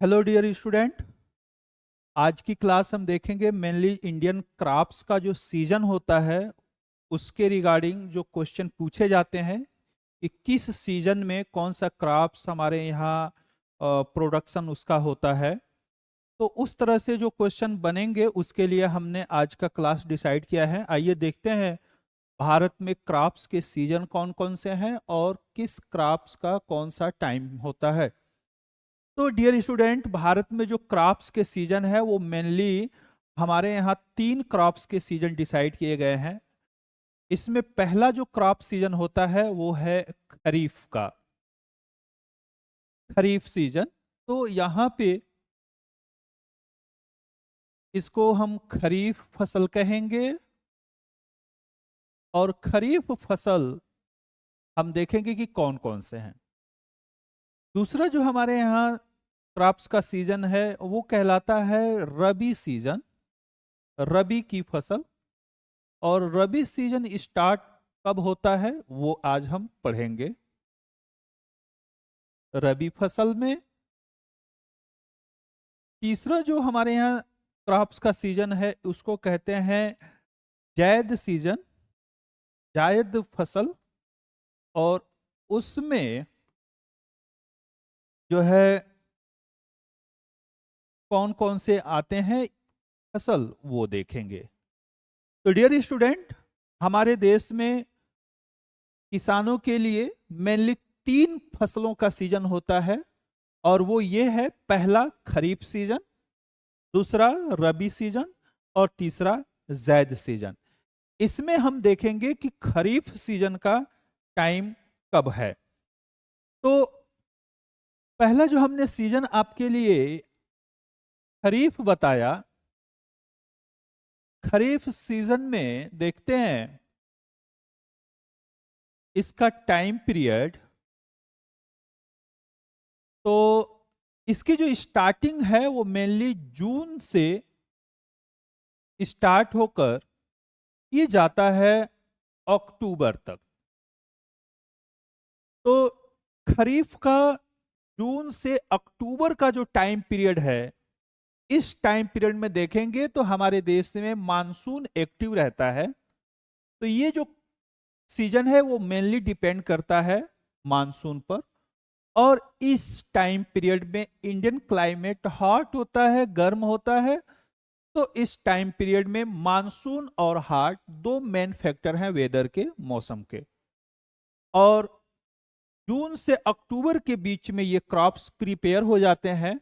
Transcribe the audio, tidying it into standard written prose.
Hello dear student. आज की class हम देखेंगे मेनली इंडियन क्रॉप्स का जो सीजन होता है उसके रिगार्डिंग जो क्वेश्चन पूछे जाते हैं कि किस सीजन में कौन सा क्रॉप्स हमारे यहाँ प्रोडक्शन उसका होता है। तो उस तरह से जो क्वेश्चन बनेंगे उसके लिए हमने आज का क्लास डिसाइड किया है। आइए देखते हैं भारत में क्रॉप्स के सीजन कौन कौन से हैं और किस क्रॉप्स का कौन सा टाइम होता है। तो डियर स्टूडेंट, भारत में जो क्रॉप्स के सीजन है वो मेनली हमारे यहाँ 3 क्रॉप्स के सीजन डिसाइड किए गए हैं। इसमें पहला जो क्रॉप सीजन होता है वो है खरीफ का, खरीफ सीजन। तो यहाँ पे इसको हम खरीफ फसल कहेंगे और खरीफ फसल हम देखेंगे कि कौन कौन से हैं। दूसरा जो हमारे यहाँ क्रॉप्स का सीजन है वो कहलाता है रबी सीजन, रबी की फसल। और रबी सीजन स्टार्ट कब होता है वो आज हम पढ़ेंगे। रबी फसल में तीसरा जो हमारे यहाँ क्रॉप्स का सीजन है उसको कहते हैं जायद सीजन, जायद फसल। और उसमें जो है कौन कौन से आते हैं फसल वो देखेंगे। तो डियर स्टूडेंट, हमारे देश में किसानों के लिए मेनली 3 फसलों का सीजन होता है और वो ये है, पहला खरीफ सीजन, दूसरा रबी सीजन और तीसरा जैद सीजन। इसमें हम देखेंगे कि खरीफ सीजन का टाइम कब है। तो पहला जो हमने सीजन आपके लिए खरीफ बताया, खरीफ सीजन में देखते हैं इसका टाइम पीरियड। तो इसकी जो स्टार्टिंग है वो मेनली जून से स्टार्ट होकर ये जाता है अक्टूबर तक। तो खरीफ का जून से अक्टूबर का जो टाइम पीरियड है, इस टाइम पीरियड में देखेंगे तो हमारे देश में मानसून एक्टिव रहता है। तो ये जो सीजन है वो मेनली डिपेंड करता है मानसून पर। और इस टाइम पीरियड में इंडियन क्लाइमेट हॉट होता है, गर्म होता है। तो इस टाइम पीरियड में मानसून और हॉट दो मेन फैक्टर हैं वेदर के, मौसम के। और जून से अक्टूबर के बीच में ये क्रॉप्स प्रिपेयर हो जाते हैं।